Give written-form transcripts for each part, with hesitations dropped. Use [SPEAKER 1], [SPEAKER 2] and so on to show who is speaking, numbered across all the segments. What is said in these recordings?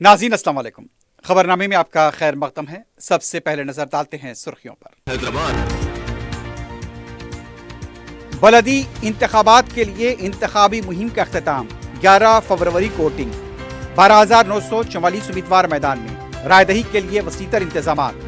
[SPEAKER 1] नाज़रीन अस्सलाम वालेकुम। खबरनामे में आपका खैर मकदम है। सबसे पहले नजर डालते हैं सुर्खियों पर।
[SPEAKER 2] हैदराबाद
[SPEAKER 1] बलदी इंतखाबात के लिए इंतखाबी मुहिम का अख्ताम। 11 फरवरी को वोटिंग। 12,944 उम्मीदवार मैदान में। रायदही के लिए वसीतर इंतजामात।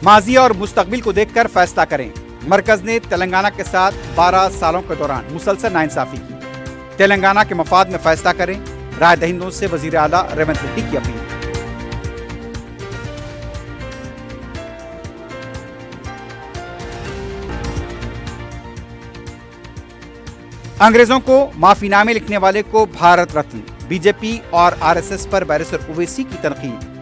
[SPEAKER 1] माजी और मुस्तकबिल को देखकर फैसला करें। मरकज ने तेलंगाना के साथ 12 सालों के दौरान मुसलसल नाइंसाफी की। तेलंगाना के मफाद में फैसला करें। राय दहिंदों से वजीर आला रेवंत रेड्डी की अपील। अंग्रेजों को माफीनामे लिखने वाले को भारत रत्न। बीजेपी और आरएसएस पर बैरिस्टर ओवैसी की तनकीद।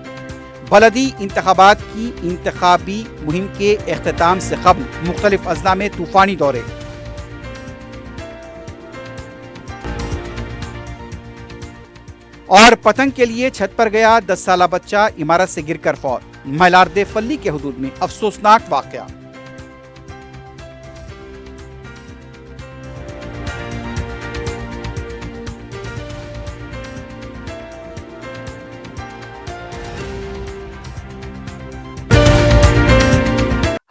[SPEAKER 1] बलदी इंतखाबात की इंतखाबी मुहिम के इख्तिताम से कबल मुख्तलिफ अजला में तूफानी दौरे। और पतंग के लिए छत पर गया 10 साला बच्चा, इमारत से गिरकर फौत। मैलार्दे फल्ली के हुदूद में अफसोसनाक वाकया।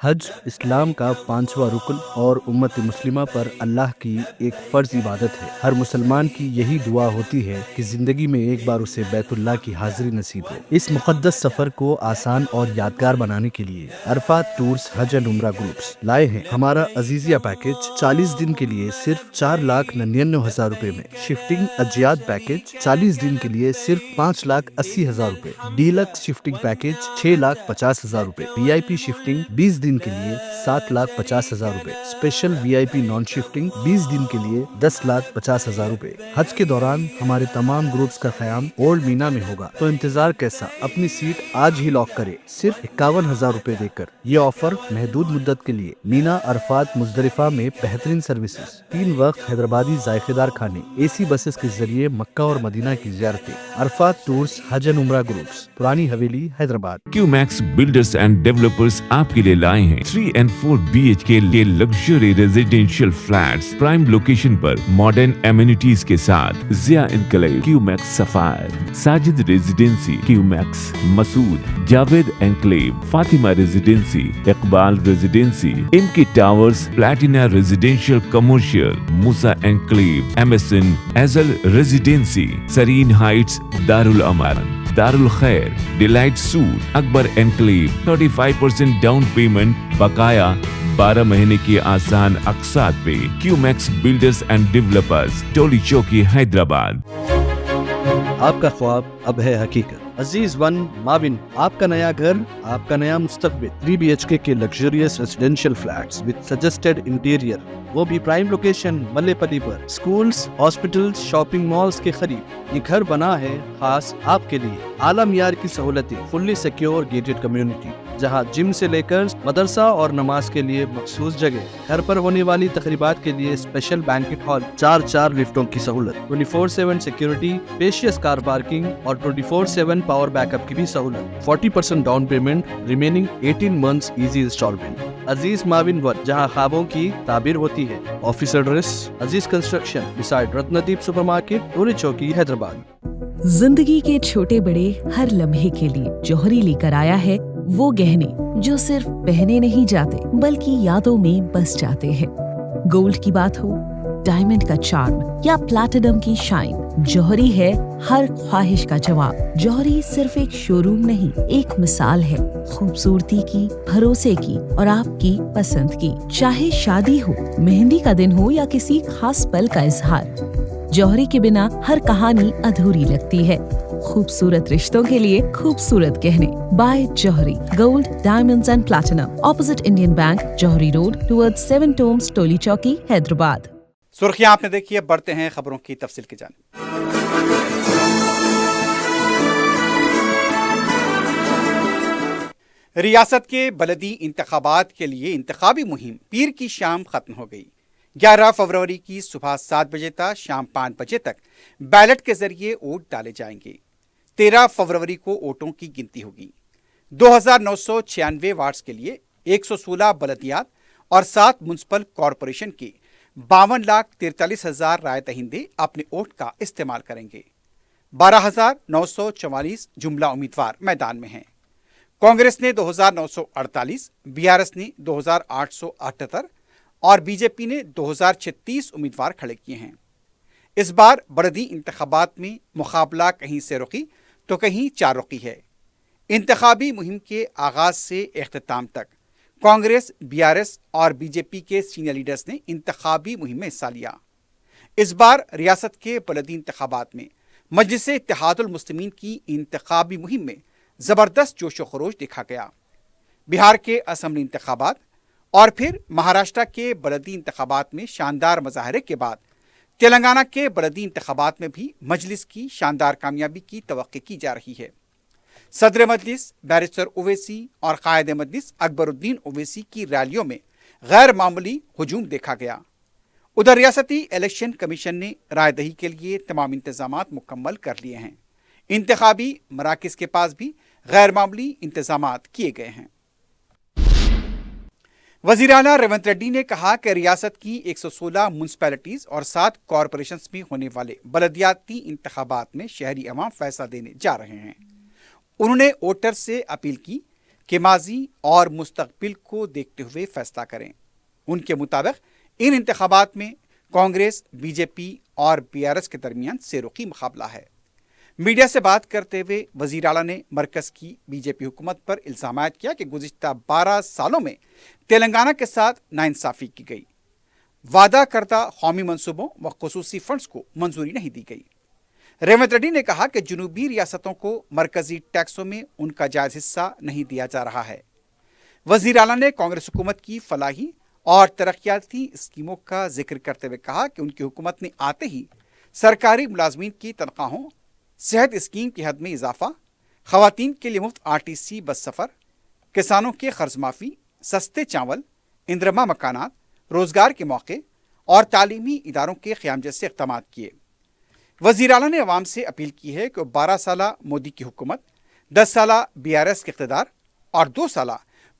[SPEAKER 3] हज इस्लाम का 5वां रुकन और उम्मत मुस्लिमा पर अल्लाह की एक फ़र्ज इबादत है। हर मुसलमान की यही दुआ होती है कि ज़िंदगी में एक बार उसे बैतुल्लाह की हाज़िरी नसीब हो। इस मुक़द्दस सफ़र को आसान और यादगार बनाने के लिए Arfat tours Hajj and Umrah groups लाए हैं हमारा अजीज़िया पैकेज। 40 दिन के लिए सिर्फ 4,99,000 रुपए में। शिफ्टिंग अजियात पैकेज 40 दिन के लिए सिर्फ 5,80,000 रुपए। डीलक्स शिफ्टिंग पैकेज 6,50,000 रुपए। VIP शिफ्टिंग 20 दिन के लिए 7,50,000 रुपए। स्पेशल VIP नॉन शिफ्टिंग 20 दिन के लिए 10,50,000 रुपए। हज के दौरान हमारे तमाम ग्रुप्स का क़याम ओल्ड मीना में होगा, तो इंतजार कैसा, अपनी सीट आज ही लॉक करे सिर्फ 51,000 रुपए देकर। ये ऑफर महदूद मुद्दत के लिए। मीना, अरफात, मुजदलिफा में बेहतरीन सर्विसेज, 3 वक्त हैदराबादी जायकेदार खाने, AC बसेस के जरिए मक्का और मदीना की ज़ियारतें। Arafat tours Hajj and Umrah groups, Purani Haveli, Hyderabad.
[SPEAKER 2] QMax builders and developers आपके लिए लाए हैं 3 and 4 BHK के luxury residential flats prime location पर मॉडर्न एमिनिटीज के साथ। Zia enclave, QMax sapphire, Sajid residency, QMax Masood, Javed enclave, Fatima residency, Iqbal residency, इनकी towers, Platina residential commercial, Moosa enclave, MSN एजल residency, Sareen heights, Darul Aman, Darul Khair, delight suite, Akbar enclave, 35% down payment, बकाया 12 महीने की आसान अक़सात पे। क्यूमैक्स बिल्डर्स एंड डेवलपर्स, टोली चौकी, हैदराबाद।
[SPEAKER 3] आपका ख्वाब अब है हकीकत। अजीज वन माविन, आपका नया घर, आपका नया मुस्तकबिल। 3 BHK के luxurious residential flats with suggested interior, वो भी प्राइम लोकेशन मल्लेपल्ली पर। स्कूल्स, हॉस्पिटल्स, शॉपिंग मॉल्स के करीब ये घर बना है खास आपके लिए। आला मियार की सहूलतें, फुल्ली सिक्योर गेटेड कम्युनिटी, जहां जिम से लेकर मदरसा और नमाज के लिए मखसूस जगह। घर पर होने वाली तकरीबात के लिए स्पेशल बैंकेट हॉल, 4 लिफ्टों की सहूलत, 24/7 सिक्योरिटी, स्पेशियस कार पार्किंग और 24/7 पावर बैकअप की भी सहूलत। 40% down payment, remaining 18 months easy instalment. Aziz माविन वन, जहां ख्वाबों की ताबीर होती है। Office address Aziz construction beside Ratnadeep supermarket, Toli Chowki, Hyderabad.
[SPEAKER 4] जिंदगी के छोटे बड़े हर लम्हे के लिए जौहरी लेकर आया है वो गहने जो सिर्फ पहने नहीं जाते बल्कि यादों में बस जाते हैं। गोल्ड की बात हो, डायमंड का चार्म या प्लैटिनम की शाइन, जौहरी है हर ख्वाहिश का जवाब। जौहरी सिर्फ एक शोरूम नहीं, एक मिसाल है खूबसूरती की, भरोसे की और आपकी पसंद की। चाहे शादी हो, मेहंदी का दिन हो या किसी खास पल का इजहार, जौहरी के बिना हर कहानी अधूरी लगती है। खूबसूरत रिश्तों के लिए खूबसूरत गहने by Jauhari. Gold, diamonds and platinum, opposite Indian bank, Jauhari road, towards 7 tombs, Toli Chowki, Hyderabad.
[SPEAKER 1] सुर्खियां आपने देखी है, बढ़ते हैं खबरों की तफसील की जानिब। रियासत के बलदी इंतखाबात के लिए इंतखाबी मुहिम पीर की शाम खत्म हो गई। 11 फरवरी की सुबह 7 बजे तक शाम 5 बजे तक बैलेट के जरिए वोट डाले जाएंगे। 13 फरवरी को वोटों की गिनती होगी। 2996 वार्ड्स के लिए 116 बलदियात और 7 म्युनिसिपल कॉरपोरेशन के 52,43,000 राय दहिंदे अपने वोट का इस्तेमाल करेंगे। 12,944 जुमला उम्मीदवार मैदान में हैं। कांग्रेस ने 2,948, बीआरएस ने 2,878 और बीजेपी ने 2,036 उम्मीदवार खड़े किए हैं। इस बार बड़दी इंतखाबात में मुकाबला कहीं से रुखी तो कहीं चार रुखी है। इंतखाबी मुहिम के आगाज से इख्तिताम तक कांग्रेस, बीआरएस और बीजेपी के सीनियर लीडर्स ने इंतखाबी मुहिम में हिस्सा लिया। इस बार रियासत के बलदी इंतखाबात में मजलिस इत्तेहादुल मुस्लिमीन की इंतखाबी मुहिम में जबरदस्त जोश व खरोश देखा गया। बिहार के असेंबली इंतखाबात और फिर महाराष्ट्र के बलदी इंतखाबात में शानदार मजाहरे के बाद तेलंगाना के बलदी इंतखाबात में भी मजलिस की शानदार कामयाबी की तवक्की की जा रही है। सदर मजलिस बैरिस्टर ओवैसी और कायद मजलिस अकबरुद्दीन ओवैसी की रैलियों में गैर मामूली हुजूम देखा गया। उधर रियासती इलेक्शन कमीशन ने राय दही के लिए तमाम इंतजामात मुकम्मल कर लिए हैं। इंतखाबी मराकज के पास भी गैर मामूली इंतजामात किए गए हैं। वजीर आला रेवंत रेड्डी ने कहा कि रियासत की 116 म्युनिसिपैलिटीज और 7 कॉरपोरेशंस में होने वाले बलदियाती इंतखाबात में शहरी अवाम फैसला देने जा रहे हैं। उन्होंने वोटर से अपील की कि माजी और मुस्तकबिल को देखते हुए फैसला करें। उनके मुताबिक इन इंतखाबात में कांग्रेस, बीजेपी और बीआरएस के दरमियान सेरुखी मुकाबला है। मीडिया से बात करते हुए वजीर आला ने मरकज की बीजेपी हुकूमत पर इल्जाम किया कि गुज़िश्ता 12 सालों में तेलंगाना के साथ नाइंसाफी की गई। वादा करदा कौमी मंसूबों व खुसूसी फंड्स को मंजूरी नहीं दी गई। रेवंत रेड्डी ने कहा कि जुनूबी रियासतों को मरकजी टैक्सों में उनका जायज हिस्सा नहीं दिया जा रहा है। वजीर आला ने कांग्रेस हुकूमत की फलाही और तरक्याती स्कीमों का जिक्र करते हुए कहा कि उनकी हुकूमत ने आते ही सरकारी मुलाजमीन की तनख्वाहों, सेहत स्कीम की हद में इजाफा, खवातीन के लिए मुफ्त आरटीसी बस सफ़र, किसानों के कर्ज माफ़ी, सस्ते चावल, इंदिरमा मकानात, रोजगार के मौके और तालीमी इदारों के क़याम जैसे इक़दाम किए। वज़ीर आला ने अवाम से अपील की है कि 12 साला मोदी की हुकूमत, 10 साला बीआरएस के इक़्तिदार और 2 साला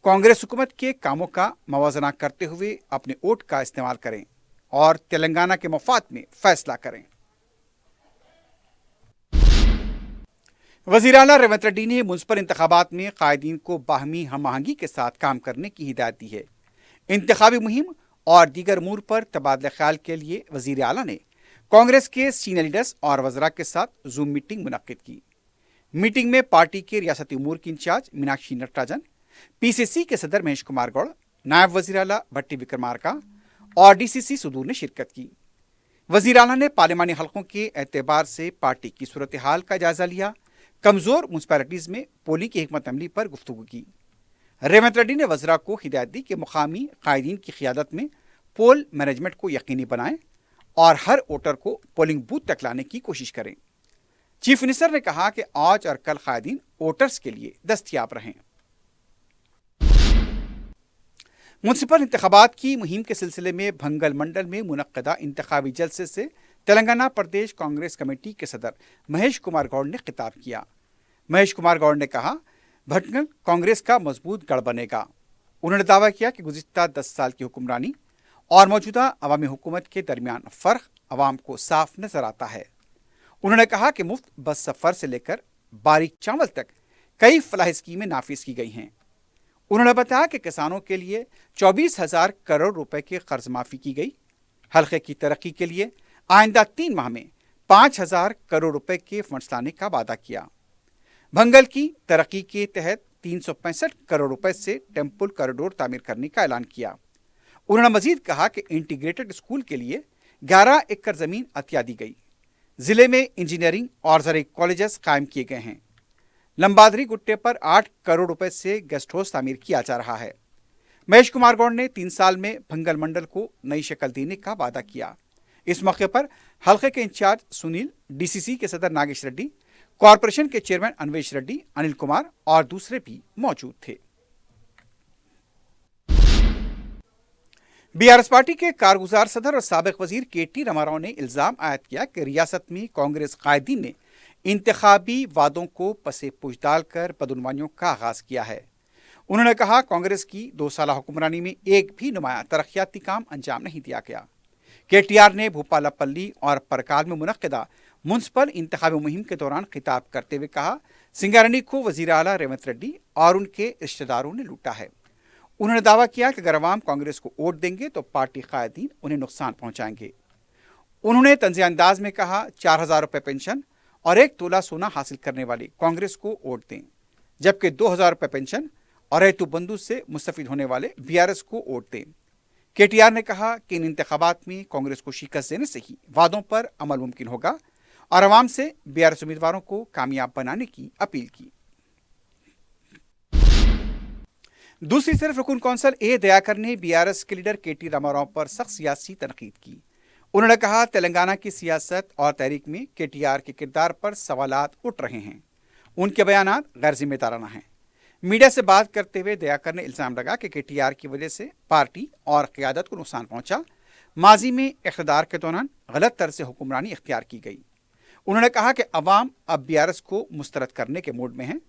[SPEAKER 1] कांग्रेस हुकूमत के कामों का मवाजना करते हुए अपने वोट का इस्तेमाल करें और तेलंगाना के मफाद में फैसला करें। वज़ीर आला रेवंत रेड्डी ने म्युनिसिपल इंतखाबात में कायदीन को बाहमी हम आहंगी के साथ काम करने की हिदायत दी है। इंतखाबी मुहिम और दीगर अमूर पर तबादला ख्याल के लिए वज़ीर आला ने कांग्रेस के सीनियर लीडर्स और वज़रा के साथ जूम मीटिंग मुनक्किद की। मीटिंग में पार्टी के रियासती उमूर की इंचार्ज मीनाक्षी नटराजन, पीसीसी के सदर महेश कुमार गौड़, नायब वज़ीर आला भट्टी विक्रमार्का और डीसीसी सुदूर ने शिरकत की। वज़ीर आला ने पार्लिमानी हलकों के एतबार से पार्टी की सूरत हाल का जायजा लिया। कमज़ोर म्युनिसिपैलिटीज़ में पोलिंग की हिकमत अमली पर गुफ्तगू की। रेवंत रेड्डी ने वज़रा को हिदायत दी कि मुकामी कायदीन की क़ियादत में पोल मैनेजमेंट को यकीनी बनाएं और हर वोटर को पोलिंग बूथ तक लाने की कोशिश करें। चीफ मिनिस्टर ने कहा कि आज और कल कायदीन वोटर्स के लिए दस्तयाब रहें। म्युनिसिपल इंतखाबात की मुहिम के सिलसिले में भंगल मंडल में मुनक्किदा इंतखाबी जलसे से तेलंगाना प्रदेश कांग्रेस कमेटी के सदर महेश कुमार गौड़ ने खिताब किया। महेश कुमार गौड़ ने कहा, भटकल कांग्रेस का मजबूत गढ़ बनेगा। उन्होंने दावा किया कि गुज़िश्ता 10 साल की हुक्मरानी और मौजूदा अवामी हुकूमत के दरमियान फ़र्क अवाम को साफ नजर आता है। उन्होंने कहा कि मुफ्त बस सफ़र से लेकर बारीक चावल तक कई फलाही स्कीमें नाफिज की गई हैं। उन्होंने बताया कि किसानों के लिए 24,000 करोड़ रुपए की कर्ज माफ़ी की गई। हल्के की तरक्की के लिए आइंदा 3 माह में 5,000 करोड़ रुपए के फंड्स लाने का वादा किया। भंगल की तरक्की के तहत 365 करोड़ रुपए से टेम्पल कॉरिडोर तामीर करने का ऐलान किया। उन्होंने मजीद कहा कि इंटीग्रेटेड स्कूल के लिए 11 एकड़ ज़मीन अतिया दी गई। ज़िले में इंजीनियरिंग और ज़राई कॉलेजेस कायम किए गए हैं। लंबादरी गुट्टे पर 8 करोड़ रुपए से गेस्ट हाउस तामीर किया जा रहा है। महेश कुमार गौड़ ने 3 साल में भंगल मंडल को नई शक्ल देने का वादा किया। इस मौके पर हल्के के इंचार्ज सुनील, डीसीसी के सदर नागेश रेड्डी, कॉरपोरेशन के चेयरमैन अन्वेश रेड्डी, अनिल कुमार और दूसरे भी मौजूद थे। बीआरएस पार्टी के कारगुजार सदर और साबिक वजीर केटी रामाराव ने इल्जाम आयद किया कि रियासत में कांग्रेस कायदीन ने इंतखाबी वादों को पसे पुश डालकर बदउनवानियों का आगाज किया है। उन्होंने कहा कांग्रेस की 2 साला हुक्मरानी में एक भी नुमाया तरक्याती काम अंजाम नहीं दिया गया। केटीआर ने भूपालपल्ली और परकाल में मुनक्किदा म्युनिसिपल इंतखाबी मुहिम के दौरान खिताब करते हुए कहा, सिंगारेड्डी को वजीर आला रेवंत रेड्डी और उनके रिश्तेदारों ने लूटा है। उन्होंने दावा किया कि अगर अवाम कांग्रेस को वोट देंगे तो पार्टी कायदीन उन्हें नुकसान पहुंचाएंगे। उन्होंने तंज़िया अंदाज में कहा, 4,000 रुपये पेंशन और 1 तोला सोना हासिल करने वाले कांग्रेस को वोट दें, जबकि 2,000 रुपये पेंशन और रैतू बंधु से मुस्तफिद होने वाले बीआरएस को वोट दें। केटीआर ने कहा कि इन इंतखाबात में कांग्रेस को शिकस्त देने से ही वादों पर अमल मुमकिन होगा और अवाम से बीआरएस उम्मीदवारों को कामयाब बनाने की अपील की। दूसरी तरफ रुकन कौंसल ए दयाकर ने बीआरएस के लीडर केटी रामाराव पर सख्त सियासी तनकीद की। उन्होंने कहा, तेलंगाना की सियासत और तहरीक में केटीआर के किरदार पर सवालात उठ रहे हैं। उनके बयानात गैर जिम्मेदाराना हैं। मीडिया से बात करते हुए दयाकर ने इल्जाम लगा कि केटीआर की वजह से पार्टी और क़यादत को नुकसान पहुंचा। माजी में इक़्तिदार के दौरान गलत तरह से हुक्मरानी इख्तियार की गई। उन्होंने कहा कि अवाम अब बीआरएस को मुस्तरद करने के मूड में है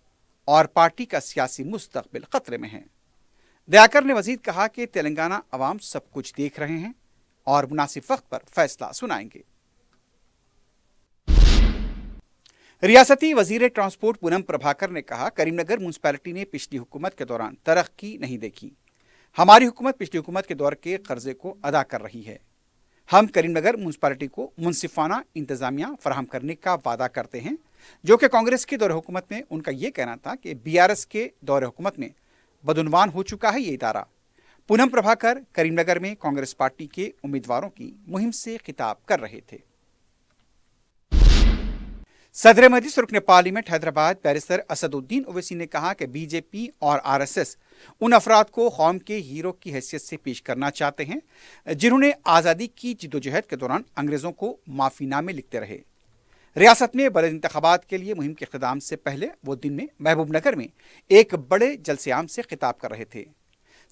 [SPEAKER 1] और पार्टी का सियासी मुस्तकबिल खतरे में है। दयाकर ने मजीद कहा कि तेलंगाना अवाम सब कुछ देख रहे हैं और मुनासिब वक्त पर फैसला सुनाएंगे। रियासती वजीर ट्रांसपोर्ट पूनम प्रभाकर ने कहा, करीमनगर म्यूनसिपैलिटी ने पिछली हुकूमत के दौरान तरक्की नहीं देखी। हमारी हुकूमत पिछली हुकूमत के दौर के कर्जे को अदा कर रही है। हम करीमनगर म्यूनसिपैलिटी को मुनसिफाना इंतजामिया फराहम करने का वादा करते हैं, जो कि कांग्रेस के दौर हुकूमत में उनका यह कहना था कि बीआरएस के दौर हुकूमत में बदउनवान हो चुका है ये इदारा। पूनम प्रभाकर करीमनगर में कांग्रेस पार्टी के उम्मीदवारों की मुहिम से खिताब कर रहे थे। सदर मजलिस रुकन पार्लियामेंट हैदराबाद बैरिस्टर असदुद्दीन ओवैसी ने कहा कि बीजेपी और आरएसएस उन अफराद को कौम के हीरो की हैसियत से पेश करना चाहते हैं जिन्होंने आज़ादी की जिद्दोजहद के दौरान अंग्रेज़ों को माफ़ीनामे लिखते रहे। रियासत में बलद इंतखाबात के लिए मुहिम के इख्तिताम से पहले वो दिन में महबूब नगर में एक बड़े जलसे-आम से खिताब कर रहे थे।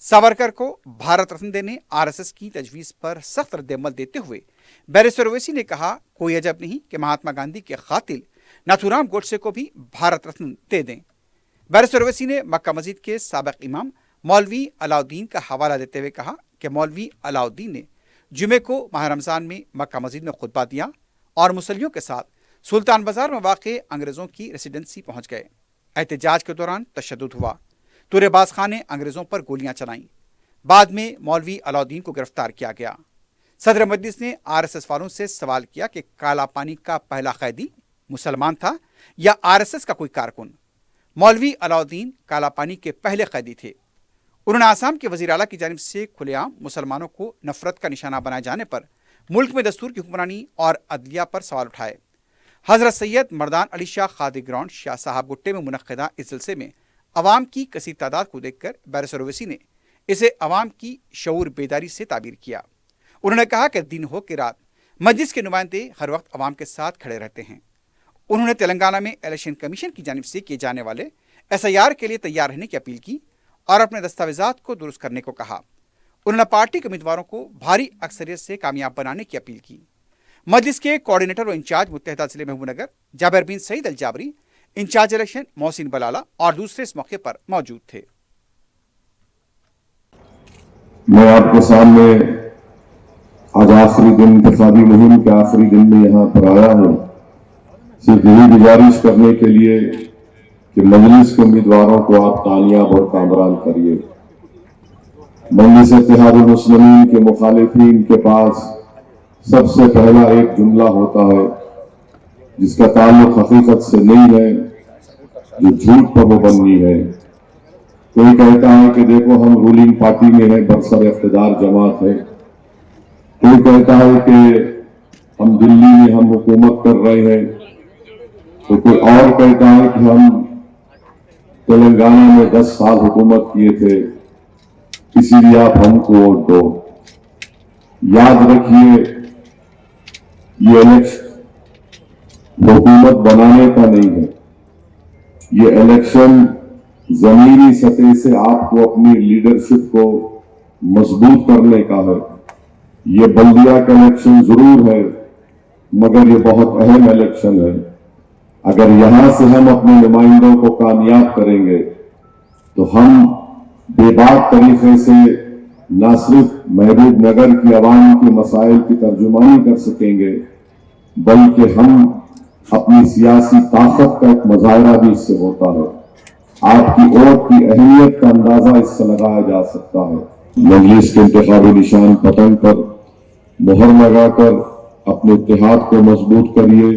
[SPEAKER 1] सावरकर को भारत रत्न देने आरएसएस की तजवीज़ पर सख्त रद्द-ए-अमल देते हुए बैरिस्टर ओवैसी ने कहा, कोई अजब नहीं कि महात्मा गांधी के कातिल नाथूराम गोडसे को भी भारत रत्न दे दें। बैरिस्टर ओवैसी ने मक्का मस्जिद के साबिक इमाम मौलवी अलाउद्दीन का हवाला देते हुए कहा कि मौलवी अलाउद्दीन ने जुमे को माह रमज़ान में मक्का मस्जिद में खुतबा दिया और मुसल्लियों के साथ सुल्तान बाजार में वाक़े अंग्रेज़ों की रेसिडेंसी पहुँच गए। एहतजाज के दौरान तशद्दुद हुआ। तुरेबाज खां ने अंग्रेज़ों पर गोलियां चलाईं। बाद में मौलवी अलाउद्दीन को गिरफ्तार किया गया। सदर मजलिस ने आरएसएस वालों से सवाल किया कि काला पानी का पहला कैदी मुसलमान था या आरएसएस का कोई कारकुन। मौलवी अलाउद्दीन काला पानी के पहले कैदी थे। उन्होंने आसाम के वज़ीर आला की जानिब से खुलेआम मुसलमानों को नफरत का निशाना बनाए जाने पर मुल्क में दस्तूर की हुक्मरानी और अदलिया पर सवाल उठाए। हज़रत सैयद मर्दान अली शाह खादी ग्राउंड शाह साहब गुट्टे में मुनक्किदा इस जलसे में अवाम की कसीर तादाद को देखकर बैरिस्टर ओवैसी ने इसे अवाम की शऊर बेदारी से ताबीर किया। उन्होंने कहा कि दिन हो कि रात मजलिस के नुमाइंदे हर वक्त अवाम के साथ खड़े रहते हैं। उन्होंने तेलंगाना में इलेक्शन कमीशन की जानिब से किए जाने वाले SIR के लिए तैयार रहने की अपील की और अपने दस्तावेजात को दुरुस्त करने को कहा। उन्होंने पार्टी के उम्मीदवारों को भारी अक्सरियत से कामयाब बनाने की अपील की। मजलिस के कोऑर्डिनेटर व इंचार्ज मुत्तहदा जिले महबूबनगर जाबिर बिन सईद अल जाबरी, इंचार्ज इलेक्शन मोहसिन बलाला और दूसरे इस मौके पर मौजूद थे।
[SPEAKER 5] मैं आपके सामने आज आखिरी दिन इंतखाबी मुहिम के आखिरी दिन में यहाँ पर आया हूँ, सिर्फ यही गुजारिश करने के लिए कि मजलिस के उम्मीदवारों को आप कामयाब और कामरान करिए। मजलिस इत्तेहादुल मुस्लिमीन के मुखालिफिन के पास सबसे पहला एक जुमला होता है जिसका ताल्लुक हकीकत से नहीं है, जो झूठ पर मुबन्नी है। कोई कहता है कि देखो हम रूलिंग पार्टी में है, बरसर इख्तिदार जमात है। कोई कहता है कि हम दिल्ली में हम हुकूमत कर रहे हैं, तो कोई और कहता है कि हम तेलंगाना में 10 साल हुकूमत किए थे, इसीलिए आप हमको वोट दो। याद रखिए, ये इलेक्शन हुकूमत बनाने का नहीं है, ये इलेक्शन जमीनी सतह से आपको अपनी लीडरशिप को मजबूत करने का है। ये बल्दिया का इलेक्शन जरूर है, मगर ये बहुत अहम इलेक्शन है। अगर यहां से हम अपने नुमाइंदों को कामयाब करेंगे तो हम बेबाक तरीके से न सिर्फ महबूब नगर की आवाम के मसाइल की तर्जुमानी कर सकेंगे, बल्कि हम अपनी सियासी ताकत का एक मुजाहरा भी इससे होता है। आपकी वोट की अहमियत का अंदाजा इससे लगाया जा सकता है। मजलिस के इंतखाबी निशान पतंग पर मोहर लगाकर अपने इत्तेहाद को मजबूत करिए,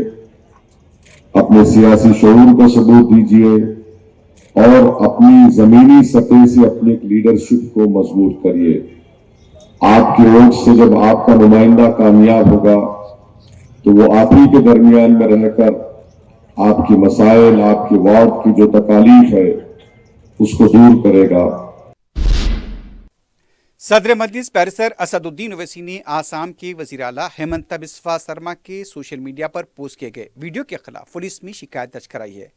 [SPEAKER 5] अपने सियासी शऊर को सबूत दीजिए और अपनी जमीनी सतह से अपनी लीडरशिप को मजबूत करिए। आपकी वोट से जब आपका नुमाइंदा कामयाब होगा तो वो आप ही के दरमियान में रहकर आपकी मसाइल, आपकी वार्ड की जो तकालीफ है उसको दूर करेगा।
[SPEAKER 1] सदर मजलिस बैरिस्टर असदुद्दीन ओवैसी ने आसाम के वजीर आला हेमंत बिस्वा शर्मा के सोशल मीडिया पर पोस्ट किए गए वीडियो के खिलाफ पुलिस में शिकायत दर्ज कराई है।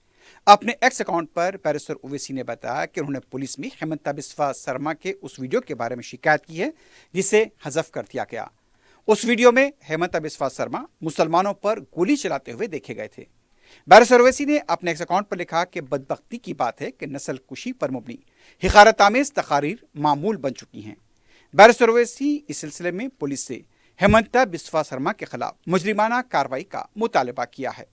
[SPEAKER 1] अपने एक्स अकाउंट पर बैरिस्टर ओवैसी ने बताया कि उन्होंने पुलिस में हेमंत बिस्वा शर्मा के उस वीडियो के बारे में शिकायत की है जिसे हज़फ कर दिया गया। उस वीडियो में हेमंत बिस्वा शर्मा मुसलमानों पर गोली चलाते हुए देखे गए थे। बैरिस्टर ओवैसी ने अपने एक्स अकाउंट पर लिखा कि बदबख्ती की बात है कि नस्ल कुशी पर मुबनी हिकारत-आमेज तकारीर मामूल बन चुकी हैं। बैरिस्टर ओवैसी इस सिलसिले में पुलिस से हेमंत बिस्वा शर्मा के खिलाफ मुजरिमाना कार्रवाई का मुतालबा किया है।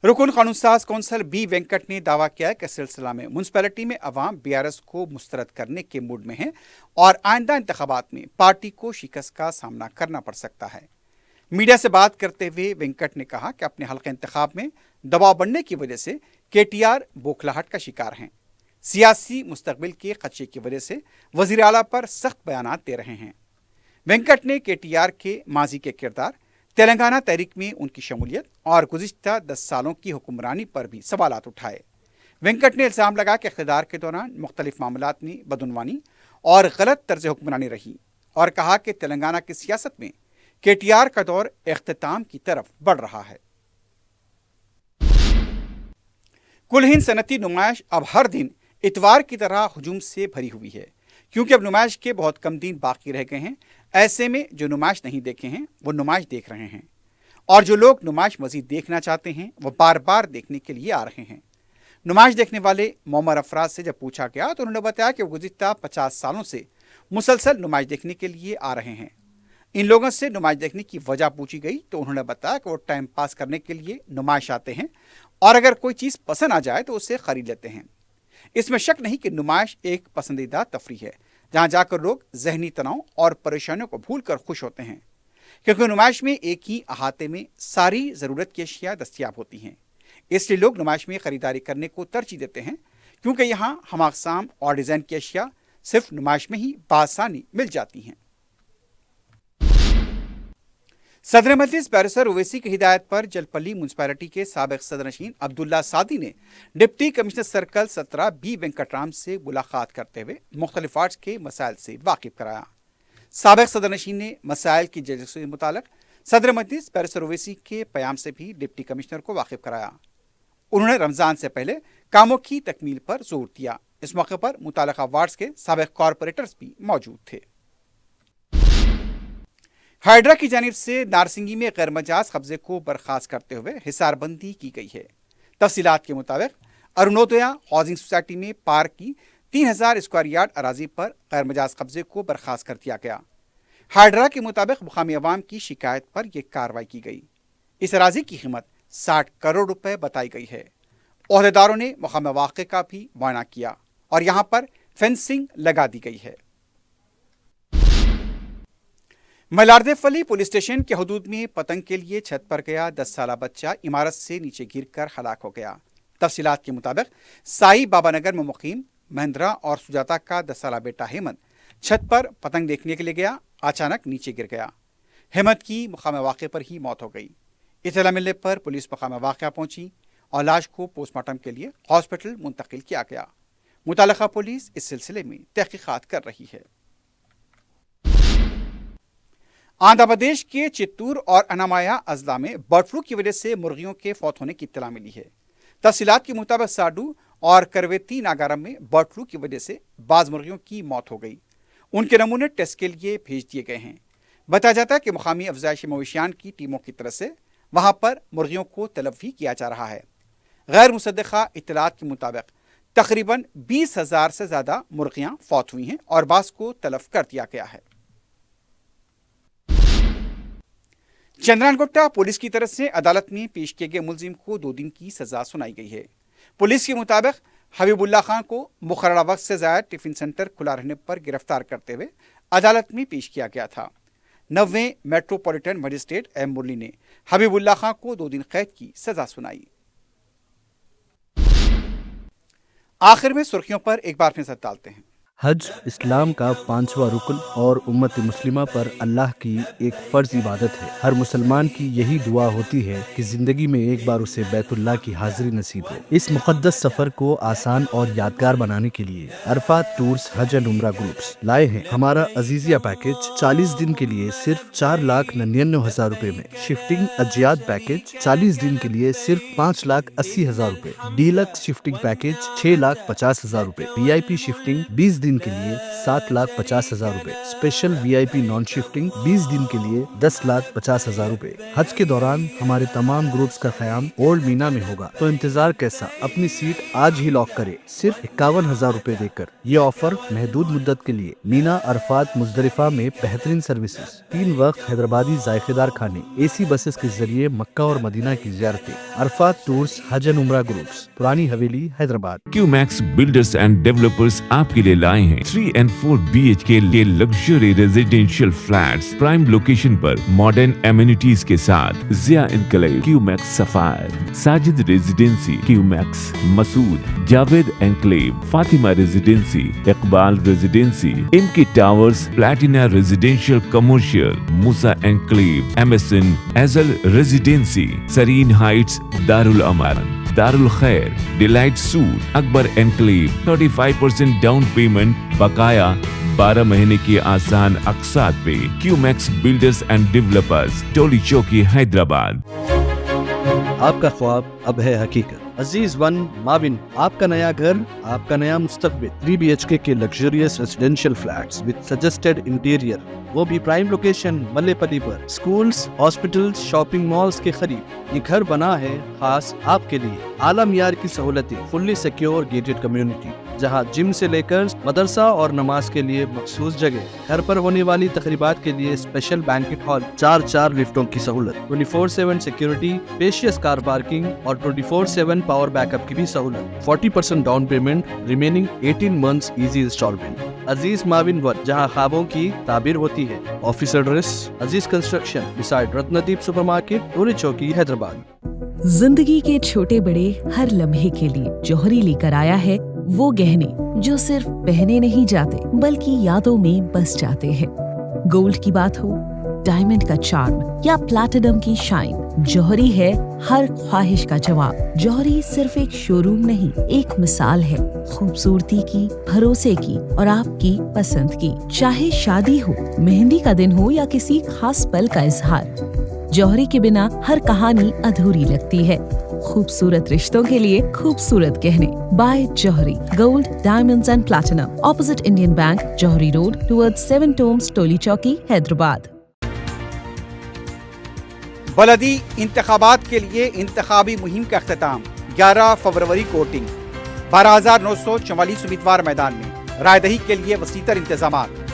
[SPEAKER 1] रुकन कानून साज कौंसल बी वेंकट ने दावा किया है कि सिलसिला में म्यूनसिपैलिटी में अवाम बीआरएस को मुस्तरद करने के मूड में है और आइंदा इंतखाबात में पार्टी को शिकस्त का सामना करना पड़ सकता है। मीडिया से बात करते हुए वेंकट ने कहा कि अपने हल्के इंतखाब में दबाव बढ़ने की वजह से केटीआर बौखलाहट का शिकार हैं। सियासी मुस्तकबिल के खदशे की वजह से वजीर आला पर सख्त बयानात दे रहे हैं। वेंकट ने केटीआर के माजी के किरदार, तेलंगाना तहरीक में उनकी शमूलियत और गुज़िश्ता 10 सालों की हुक्मरानी पर भी सवालात उठाए। वेंकट ने इल्ज़ाम लगाया कि इक़्तिदार के दौरान मुख्तलिफ मामलात में बदउनवानी और गलत तर्ज हुक्मरानी रही और कहा कि तेलंगाना की सियासत में केटीआर का दौर इख्तिताम की तरफ बढ़ रहा है। कुल हिंद सनती नुमाइश अब हर दिन इतवार की तरह हुजूम से भरी हुई है, क्योंकि अब नुमाइश के बहुत कम दिन बाकी रह गए हैं। ऐसे में जो नुमाइश नहीं देखे हैं वो नुमाइश देख रहे हैं और जो लोग नुमाइश मजीद देखना चाहते हैं वो बार बार देखने के लिए आ रहे हैं। नुमाइश देखने वाले मोमर अफराज से जब पूछा गया तो उन्होंने बताया कि वो गुज़िश्ता 50 सालों से मुसलसल नुमाइश देखने के लिए आ रहे हैं। इन लोगों से नुमाइश देखने की वजह पूछी गई तो उन्होंने बताया कि वो टाइम पास करने के लिए नुमाइश आते हैं और अगर कोई चीज़ पसंद आ जाए तो उसे खरीद लेते हैं। इसमें शक नहीं कि नुमाइश एक पसंदीदा तफरीह है जहां जाकर लोग जहनी तनाव और परेशानियों को भूलकर खुश होते हैं, क्योंकि नुमाइश में एक ही अहाते में सारी ज़रूरत की अशिया दस्तयाब होती हैं। इसलिए लोग नुमाइश में ख़रीदारी करने को तरजीह देते हैं, क्योंकि यहाँ हम अक़साम और डिज़ाइन की अशिया सिर्फ नुमाइश में ही बआसानी मिल जाती हैं। सदर मजलिस बैरिस्टर ओवैसी की हिदायत पर जलपल्ली म्यूनसिपैलिटी के साबिक सदरनशीन अब्दुल्ला सादी ने deputy commissioner circle 17 B Venkataram से मुलाकात करते हुए मुख्तलिफ वार्ड्स के मसाइल से वाकिफ कराया। साबिक सदरनशीन ने मसाइल की जल्द से मुताल्लिक़ सदर मजलिस बैरिस्टर ओवैसी के प्याम से भी डिप्टी कमिश्नर को वाकिफ कराया। उन्होंने रमज़ान से पहले कामों की तकमील पर जोर दिया। इस मौके पर मुताल्लिक़ा वार्ड्स के साबिक कॉरपोरेटर्स भी मौजूद थे। हाइड्रा की जानिब से नारसिंगी में गैर मजाज कब्जे को बर्खास्त करते हुए हिसारबंदी की गई है। तफसीलात के मुताबिक अरुणोदया हाउसिंग सोसाइटी में पार्क की 3000 स्क्वायर यार्ड अराजी पर गैर मजाज कब्जे को बर्खास्त कर दिया गया। हाइड्रा के मुताबिक मुकामी अवाम की शिकायत पर यह कार्रवाई की गई। इस अराजी की कीमत 60 करोड़ रुपए बताई गई है। ओहदेदारों ने मुकामी वाक़े का भी मुआयना किया और यहाँ पर फेंसिंग लगा दी गई है। मलारदेफली पुलिस स्टेशन के हदूद में पतंग के लिए छत पर गया 10 साला बच्चा इमारत से नीचे गिरकर हलाक हो गया। तफसीलात के मुताबिक साई बाबा नगर में मुकीम महेंद्रा और सुजाता का 10 साला बेटा हेमंत छत पर पतंग देखने के लिए गया, अचानक नीचे गिर गया। हेमंत की मुकामे वाक़े पर ही मौत हो गई। इत्तला मिलने पर पुलिस मुकामे वाक़या पहुंची और लाश को पोस्टमार्टम के लिए हॉस्पिटल मुंतकिल किया गया। मुताल्लिक़ा पुलिस इस सिलसिले में तहकीक़ात कर रही है। आंध्र प्रदेश के चित्तूर और अनामाया अजला में बर्ड फ्लू की वजह से मुर्गियों के फौत होने की इत्तला मिली है। तफसीलात के मुताबिक साडू और करवेती नागारम में बर्ड फ्लू की वजह से बाज मुर्गियों की मौत हो गई। उनके नमूने टेस्ट के लिए भेज दिए गए हैं। बताया जाता है कि मुकामी अफजाइशी मवेशियान की टीमों की तरफ से वहां पर मुर्गियों को तलब भी किया जा रहा है। गैर मुसद्दक़ा इत्तलात के मुताबिक तकरीबन 20,000 से ज्यादा मुर्गियां फौत हुई हैं और बास को तलफ कर दिया गया है। चंद्रानगोट्टा पुलिस की तरफ से अदालत में पेश किए गए मुलजिम को 2 दिन की सजा सुनाई गई है। पुलिस के मुताबिक हबीबुल्लाह खान को मुकर्ररा वक्त से ज़ायद टिफिन सेंटर खुला रहने पर गिरफ्तार करते हुए अदालत में पेश किया गया था। 9वें मेट्रोपॉलिटन मजिस्ट्रेट एम मुरली ने हबीबुल्लाह खान को 2 दिन कैद की सजा सुनाई। आखिर में सुर्खियों पर एक बार नजर डालते हैं।
[SPEAKER 3] हज इस्लाम का 5वां रुकन और उम्मत मुस्लिमा पर अल्लाह की एक फ़र्ज इबादत है। हर मुसलमान की यही दुआ होती है कि ज़िंदगी में एक बार उसे बैतुल्लाह की हाज़िरी नसीब हो। इस मुक़द्दस सफ़र को आसान और यादगार बनाने के लिए Arfat tours Hajj and Umrah groups लाए हैं हमारा अजीज़िया पैकेज 40 दिन के लिए सिर्फ 4,99,000 रुपए में, शिफ्टिंग अजियाद पैकेज 40 दिन के लिए सिर्फ 5,80,000 रुपए, डीलक्स शिफ्टिंग पैकेज 6,50,000 रुपए, VIP शिफ्टिंग 20 दिन के लिए 7,50,000 रुपए, स्पेशल VIP नॉन शिफ्टिंग 20 दिन के लिए 10,50,000 रुपए। हज के दौरान हमारे तमाम ग्रुप्स का क़याम ओल्ड मीना में होगा, तो इंतजार कैसा, अपनी सीट आज ही लॉक करे सिर्फ 51,000 रुपए देकर। ये ऑफर महदूद मुद्दत के लिए। मीना, अरफात, मुजदलिफा में बेहतरीन सर्विसेज, 3 वक्त हैदराबादी जायकेदार खाने, AC बसेस के जरिए मक्का और मदीना की ज़ियारतें। Arafat tours Hajj and Umrah groups, Purani Haveli, Hyderabad.
[SPEAKER 2] QMax builders and developers आपके लिए लाए हैं 3 and 4 BHK के luxury residential flats prime location पर मॉडर्न एमिनिटीज के साथ। Zia enclave, QMax sapphire, Sajid residency, QMax Masood, Javed enclave, Fatima residency, Iqbal residency, इनकी towers, Platina residential commercial, Moosa enclave, MSN एजल residency, Sareen heights, Darul Aman, Darul Khair, delight suite, Akbar enclave, 35% down payment, बकाया 12 महीने की आसान अक़सात पे। QMax बिल्डर्स एंड डेवलपर्स, टोली चौकी, हैदराबाद।
[SPEAKER 3] आपका ख्वाब अब है हकीकत। अजीज वन माविन, आपका नया घर, आपका नया मुस्तकबिल। 3 BHK के luxurious residential flats with suggested interior, वो भी प्राइम लोकेशन मल्लेपल्ली पर। स्कूल्स, हॉस्पिटल्स, शॉपिंग मॉल्स के करीब ये घर बना है खास आपके लिए। आला मियार की सहूलतें, फुल्ली सिक्योर गेटेड कम्युनिटी, जहां जिम से लेकर मदरसा और नमाज के लिए मखसूस जगह। घर पर होने वाली तकरीबात के लिए स्पेशल बैंकेट हॉल, 4 लिफ्टों की सहूलत, 24/7 सिक्योरिटी, स्पेशियस कार पार्किंग और 24/7 पावर बैकअप की भी सहूलत। 40% down payment, remaining 18 months easy instalment. Aziz माविन वन, जहां ख्वाबों की ताबीर होती है। Office address Aziz construction beside Ratnadeep supermarket, Toli Chowki, Hyderabad.
[SPEAKER 4] जिंदगी के छोटे बड़े हर लम्हे के लिए जौहरी लेकर आया है वो गहने जो सिर्फ पहने नहीं जाते बल्कि यादों में बस जाते हैं। गोल्ड की बात हो, डायमंड का चार्म या प्लैटिनम की शाइन, जौहरी है हर ख्वाहिश का जवाब। जौहरी सिर्फ एक शोरूम नहीं, एक मिसाल है खूबसूरती की, भरोसे की और आपकी पसंद की। चाहे शादी हो, मेहंदी का दिन हो या किसी खास पल का इजहार, जौहरी के बिना हर कहानी अधूरी लगती है। खूबसूरत रिश्तों के लिए खूबसूरत गहने by Jauhari, gold, diamonds and platinum, opposite Indian bank, Jauhari road, towards 7 tombs, Toli Chowki, Hyderabad.
[SPEAKER 1] बलदी इंतखाबात के लिए इंतखाबी मुहिम का अख्तिताम, 11 फरवरी को वोटिंग, 12,944 उम्मीदवार मैदान में, रायदही के लिए वसीतर इंतजामात।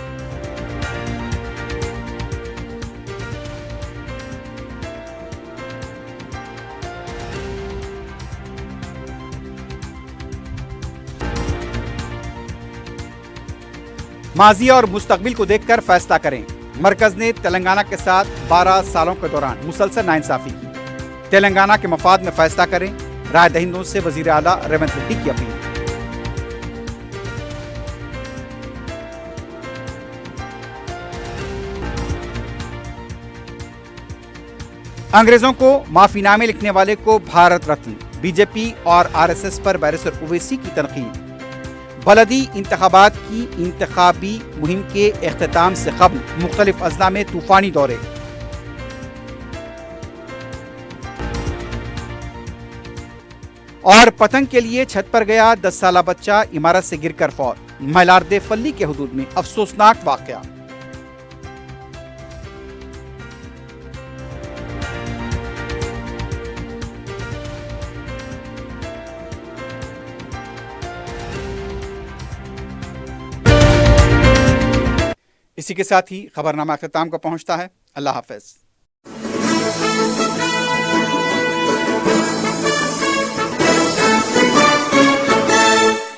[SPEAKER 1] माजी और मुस्तकबिल को देखकर फैसला करें। मरकज ने तेलंगाना के साथ 12 सालों के दौरान मुसलसल नाइंसाफी की। तेलंगाना के मफाद में फैसला करें, राय दहिंदों से वजीर आला रेवंत रेड्डी की अपील। अंग्रेजों को माफीनामे लिखने वाले को भारत रत्न, बीजेपी और RSS पर बैरिस्टर ओवैसी की तनकीद। बलदी इंतखाबात की इंतखाबी मुहिम के इख्तिताम से कबल मुख्तलिफ अजला में तूफानी दौरे। और पतंग के लिए छत पर गया 10 साला बच्चा, इमारत से गिरकर फौत। मलारदे फल्ली के हुदूद में अफसोसनाक वाकया। اسی کے ساتھ ہی خبرنامہ اختتام کو پہنچتا ہے۔ اللہ حافظ۔